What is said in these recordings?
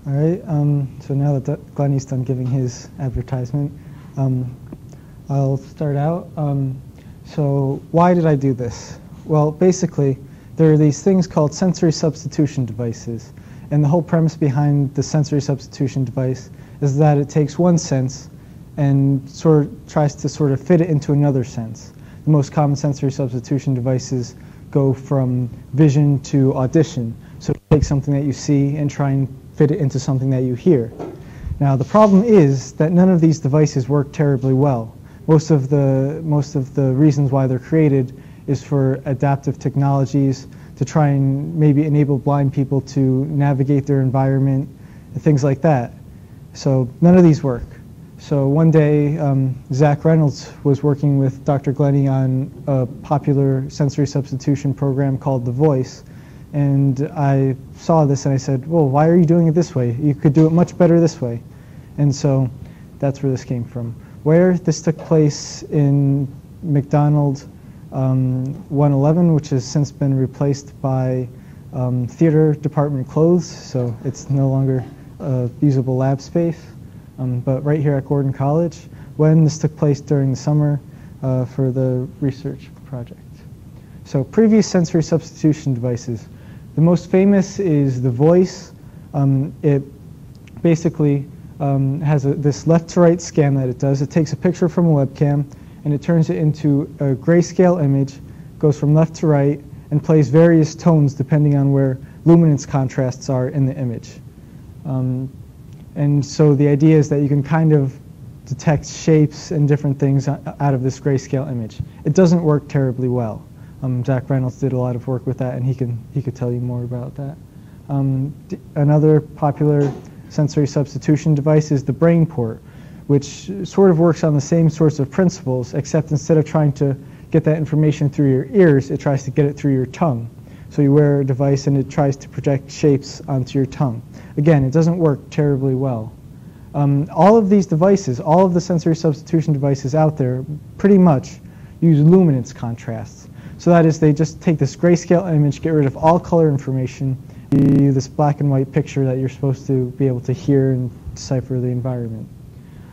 All right, so now that Glennie's done giving his advertisement, I'll start out. So why did I do this? Well, basically, there are these things called sensory substitution devices. And the whole premise behind the sensory substitution device is that it takes one sense and tries to sort of fit it into another sense. The most common sensory substitution devices go from vision to audition. So take something that you see and try and fit it into something that you hear. Now the problem is that none of these devices work terribly well. Most of the reasons why they're created is for adaptive technologies to try and maybe enable blind people to navigate their environment and things like that. So none of these work. So one day, Zach Reynolds was working with Dr. Glennie on a popular sensory substitution program called The Voice. And I saw this and I said, well, why are you doing it this way? You could do it much better this way. And so that's where this came from. Where this took place in McDonald 111, which has since been replaced by theater department clothes, so it's no longer usable lab space. But right here at Gordon College, when this took place during the summer for the research project. So previous sensory substitution devices. The most famous is The Voice. It basically has this left to right scan that it does. It takes a picture from a webcam and it turns it into a grayscale image, goes from left to right, and plays various tones depending on where luminance contrasts are in the image. And so the idea is that you can kind of detect shapes and different things out of this grayscale image. It doesn't work terribly well. Zach Reynolds did a lot of work with that, and he could tell you more about that. Another popular sensory substitution device is the brain port, which sort of works on the same sorts of principles, except instead of trying to get that information through your ears, it tries to get it through your tongue. So you wear a device and it tries to project shapes onto your tongue. Again, it doesn't work terribly well. All of these devices, all of the sensory substitution devices out there, pretty much use luminance contrasts. So that is, they just take this grayscale image, get rid of all color information, give you this black and white picture that you're supposed to be able to hear and decipher the environment.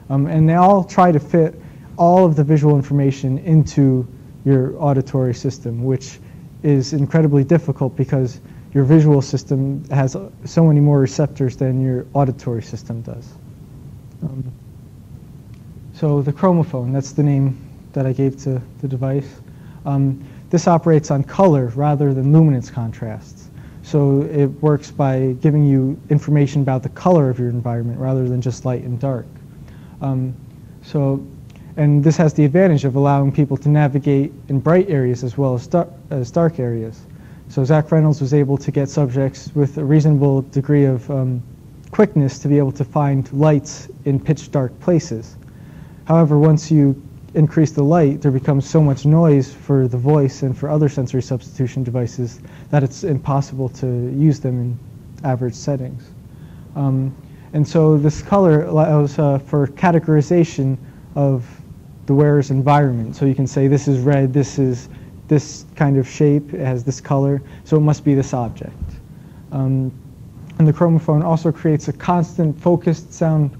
And they all try to fit all of the visual information into your auditory system, which is incredibly difficult because your visual system has so many more receptors than your auditory system does. So the chromophone, that's the name that I gave to the device. This operates on color rather than luminance contrasts. So it works by giving you information about the color of your environment rather than just light and dark. And this has the advantage of allowing people to navigate in bright areas as well as dark areas. So Zach Reynolds was able to get subjects with a reasonable degree of quickness to be able to find lights in pitch dark places. However, once you increase the light, there becomes so much noise for the voice and for other sensory substitution devices that it's impossible to use them in average settings. And so this color allows for categorization of the wearer's environment. So you can say this is red, this is this kind of shape, it has this color, so it must be this object. And the chromophone also creates a constant focused sound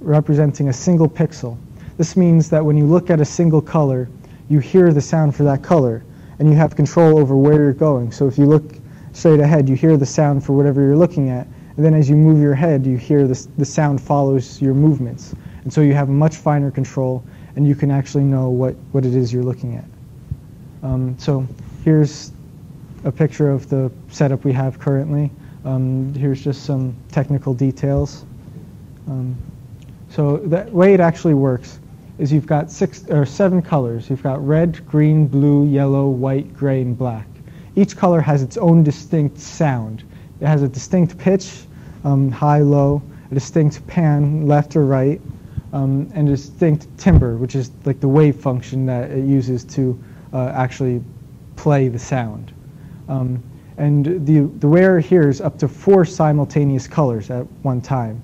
representing a single pixel. This means that when you look at a single color, you hear the sound for that color, and you have control over where you're going. So if you look straight ahead, you hear the sound for whatever you're looking at, and then as you move your head, you hear the sound follows your movements. And so you have much finer control, and you can actually know what it is you're looking at. So here's a picture of the setup we have currently. Here's just some technical details. So the way it actually works is you've got 6 or 7 colors. You've got red, green, blue, yellow, white, gray, and black. Each color has its own distinct sound. It has a distinct pitch, high, low, a distinct pan, left or right, and a distinct timbre, which is like the wave function that it uses to actually play the sound. And the wearer hears up to 4 simultaneous colors at one time.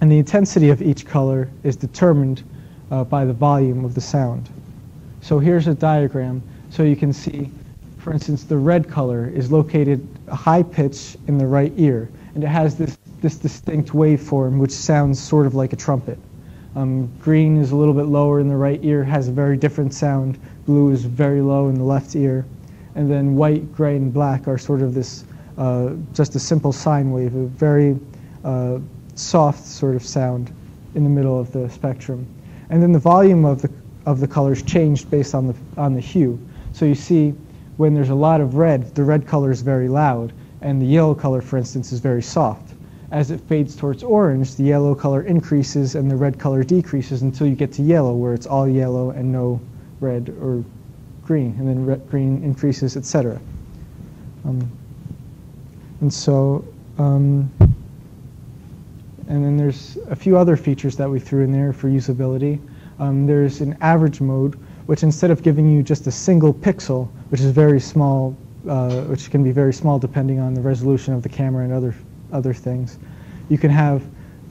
And the intensity of each color is determined by the volume of the sound. So here's a diagram. So you can see, for instance, the red color is located a high pitch in the right ear, and it has this this distinct waveform which sounds sort of like a trumpet. Green is a little bit lower in the right ear, has a very different sound. Blue is very low in the left ear. And then white, gray, and black are sort of this, just a simple sine wave, a very soft sort of sound in the middle of the spectrum. And then the volume of the colors changed based on the hue. So you see, when there's a lot of red, the red color is very loud, and the yellow color, for instance, is very soft. As it fades towards orange, the yellow color increases and the red color decreases until you get to yellow, where it's all yellow and no red or green, and then green increases, etc. And then there's a few other features that we threw in there for usability. There's an average mode, which instead of giving you just a single pixel, which is very small, which can be very small depending on the resolution of the camera and other things, you can have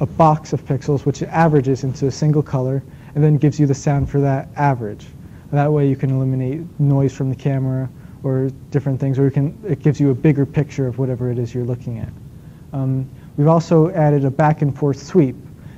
a box of pixels which averages into a single color and then gives you the sound for that average. That way you can eliminate noise from the camera or different things, or it gives you a bigger picture of whatever it is you're looking at. We've also added a back and forth sweep.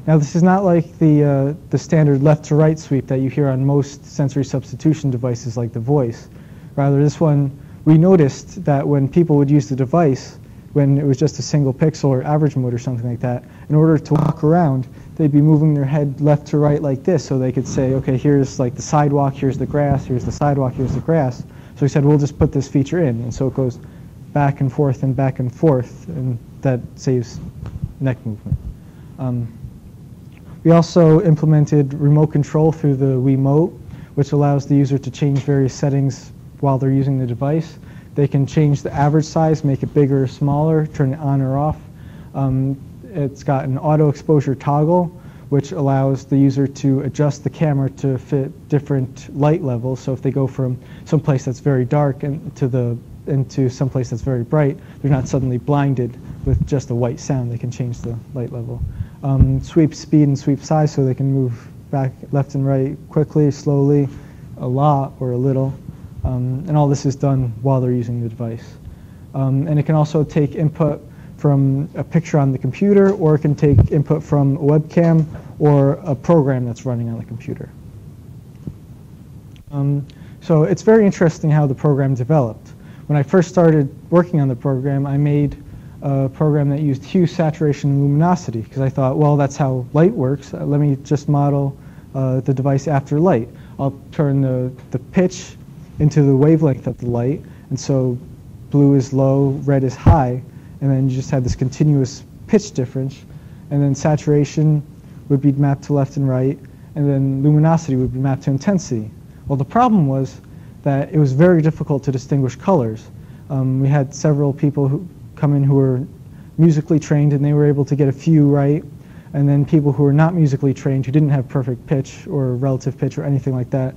Now this is not like the standard left to right sweep that you hear on most sensory substitution devices like the Voice. Rather, this one, we noticed that when people would use the device, when it was just a single pixel or average mode or something like that, in order to walk around, they'd be moving their head left to right like this, so they could say, okay, here's like the sidewalk, here's the grass, here's the sidewalk, here's the grass. So we said, we'll just put this feature in. And so it goes back and forth and back and forth, and that saves neck movement. We also implemented remote control through the Wiimote, which allows the user to change various settings while they're using the device. They can change the average size, make it bigger or smaller, turn it on or off. It's got an auto exposure toggle, which allows the user to adjust the camera to fit different light levels. So if they go from someplace that's very dark into someplace that's very bright, they're not suddenly blinded with just a white sound. They can change the light level. Sweep speed and sweep size, so they can move back left and right quickly, slowly, a lot, or a little. And all this is done while they're using the device. And it can also take input from a picture on the computer, or it can take input from a webcam or a program that's running on the computer. So it's very interesting how the program developed. When I first started working on the program, I made a program that used hue, saturation, and luminosity, because I thought, well, that's how light works. Let me just model the device after light. I'll turn the pitch into the wavelength of the light, and so blue is low, red is high, and then you just have this continuous pitch difference, and then saturation would be mapped to left and right, and then luminosity would be mapped to intensity. Well, the problem was that it was very difficult to distinguish colors. We had several people who come in who were musically trained, and they were able to get a few right, and then people who were not musically trained, who didn't have perfect pitch or relative pitch or anything like that,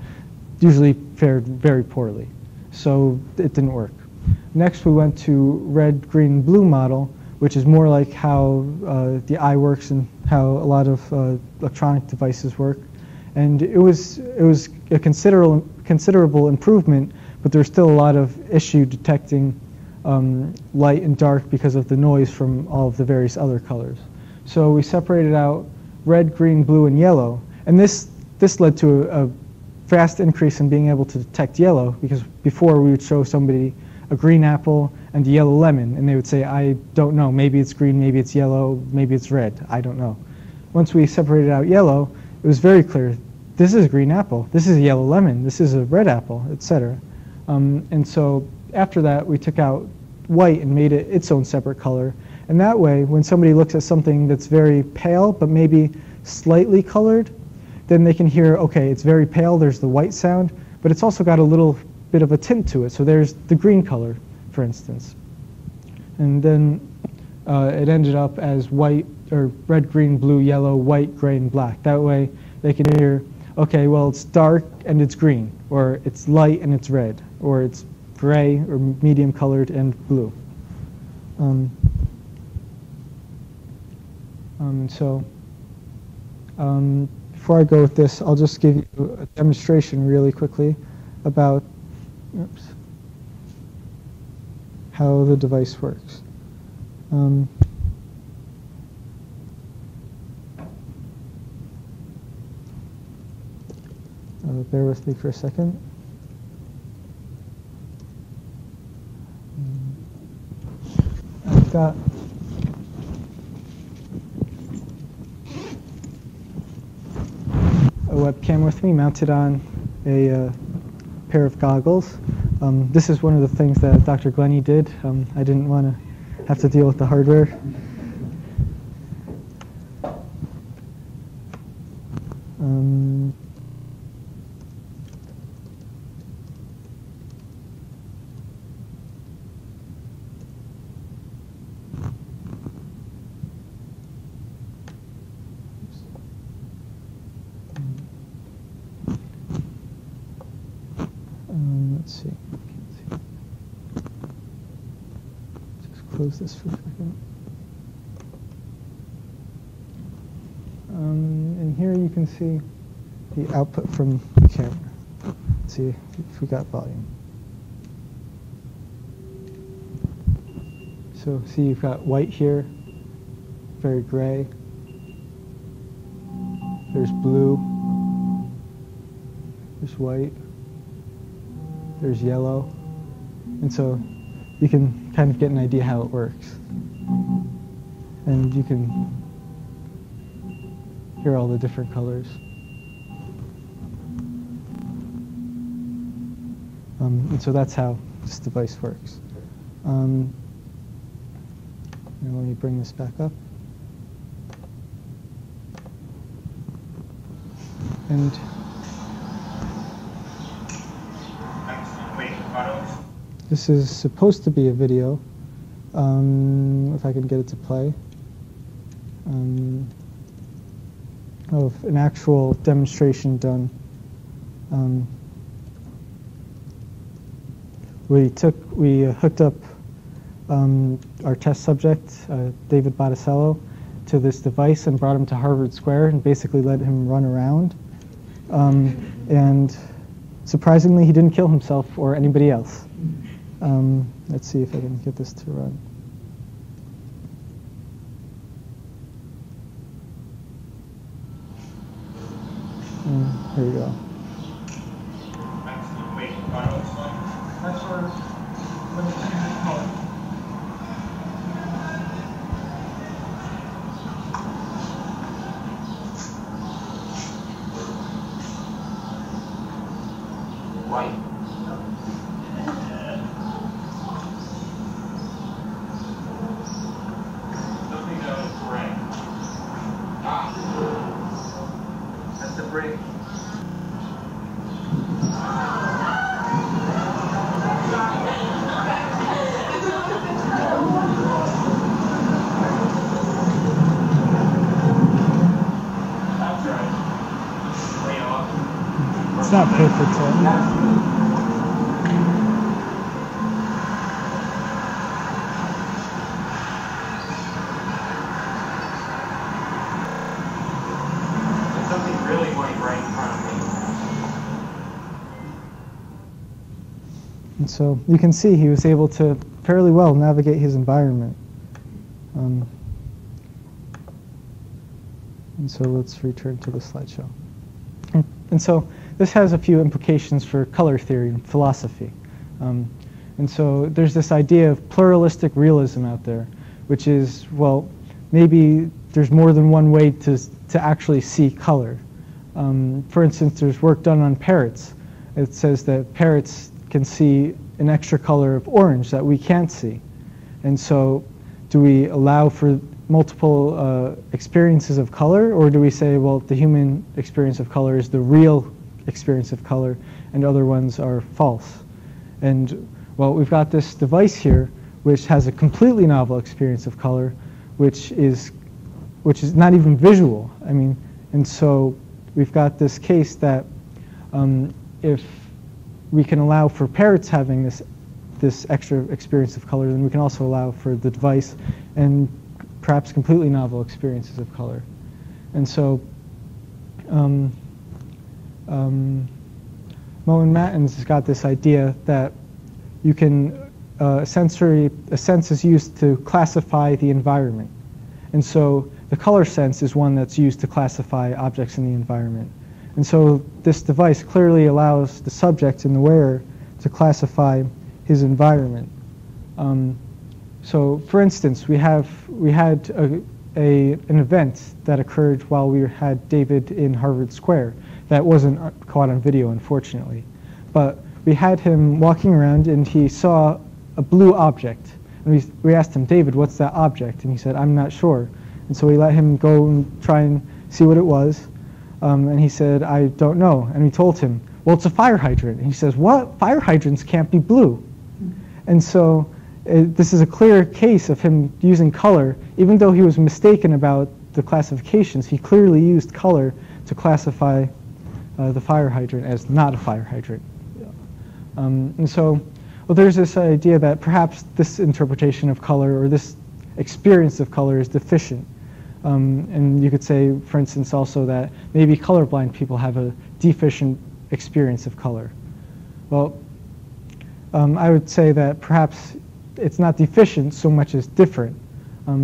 usually fared very poorly. So it didn't work. Next, we went to red, green, blue model, which is more like how the eye works and how a lot of electronic devices work. And it was a considerable improvement, but there's still a lot of issue detecting light and dark because of the noise from all of the various other colors. So we separated out red, green, blue, and yellow. And this led to a fast increase in being able to detect yellow, because before we would show somebody a green apple and a yellow lemon, and they would say, I don't know, maybe it's green, maybe it's yellow, maybe it's red, I don't know. Once we separated out yellow, it was very clear, this is a green apple, this is a yellow lemon, this is a red apple, etc. And so after that, we took out white and made it its own separate color. And that way, when somebody looks at something that's very pale, but maybe slightly colored, then they can hear, okay, it's very pale, there's the white sound, but it's also got a little bit of a tint to it. So there's the green color, for instance. And then it ended up as white, or red, green, blue, yellow, white, gray, and black. That way they can hear, okay, well, it's dark and it's green, or it's light and it's red, or it's gray or medium colored and blue. Before I go with this, I'll just give you a demonstration really quickly about how the device works. Bear with me for a second. I've got a webcam with me mounted on a pair of goggles. This is one of the things that Dr. Glennie did. I didn't want to have to deal with the hardware. Let's see. Just close this for a second. And here you can see the output from the camera. Let's see if we got volume. So see, you've got white here, very gray. There's blue. There's white. There's yellow. And so you can kind of get an idea how it works. And you can hear all the different colors. And so that's how this device works. Now let me bring this back up. And this is supposed to be a video, if I can get it to play, of an actual demonstration done. We hooked up our test subject, David Botticello, to this device and brought him to Harvard Square and basically let him run around. And surprisingly, he didn't kill himself or anybody else. Let's see if I can get this to run. Here we go. White. Something that was gray. That's the break. That's right. Way off. It's not perfect. And so you can see he was able to fairly well navigate his environment. And so let's return to the slideshow. And so this has a few implications for color theory and philosophy. And so there's this idea of pluralistic realism out there, which is, well, maybe there's more than one way to actually see color. For instance, there's work done on parrots. It says that parrots can see an extra color of orange that we can't see. And so do we allow for multiple experiences of color, or do we say, well, the human experience of color is the real experience of color and other ones are false? And well, we've got this device here which has a completely novel experience of color, which is not even visual. I mean, and so we've got this case that if we can allow for parrots having this extra experience of color, then we can also allow for the device and perhaps completely novel experiences of color. And so Mo and Mattins has got this idea that you can a sense is used to classify the environment. And so the color sense is one that's used to classify objects in the environment. And so this device clearly allows the subject and the wearer to classify his environment. So for instance, we had an event that occurred while we had David in Harvard Square. That wasn't caught on video, unfortunately. But we had him walking around and he saw a blue object. And we asked him, David, what's that object? And he said, I'm not sure. And so we let him go and try and see what it was. And he said, I don't know. And we told him, well, it's a fire hydrant. And he says, what? Fire hydrants can't be blue. And so this is a clear case of him using color. Even though he was mistaken about the classifications, he clearly used color to classify the fire hydrant as not a fire hydrant. And so, well, there's this idea that perhaps this interpretation of color or this experience of color is deficient. And you could say, for instance, also that maybe colorblind people have a deficient experience of color. Well, I would say that perhaps it's not deficient so much as different.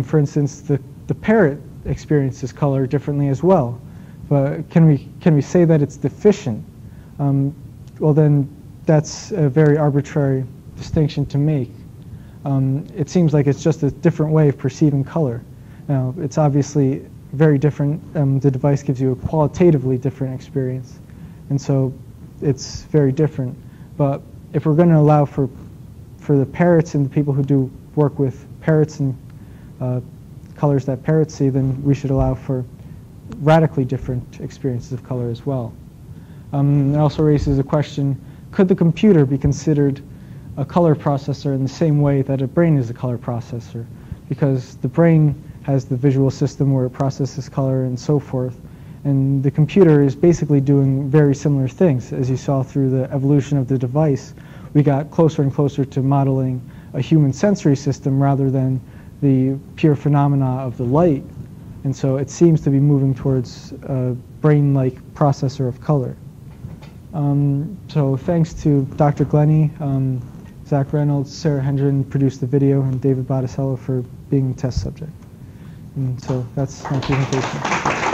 For instance, the parrot experiences color differently as well. But can we say that it's deficient? Well, then that's a very arbitrary distinction to make. It seems like it's just a different way of perceiving color. Now, it's obviously very different. The device gives you a qualitatively different experience, and so it's very different. But if we're going to allow for the parrots and the people who do work with parrots and colors that parrots see, then we should allow for radically different experiences of color as well. It also raises a question, could the computer be considered a color processor in the same way that a brain is a color processor? Because the brain has the visual system where it processes color and so forth, and the computer is basically doing very similar things. As you saw through the evolution of the device, we got closer and closer to modeling a human sensory system rather than the pure phenomena of the light. And so it seems to be moving towards a brain-like processor of color. So thanks to Dr. Glenny, Zach Reynolds, Sarah Hendren produced the video, and David Botticello for being the test subject. And so that's my presentation.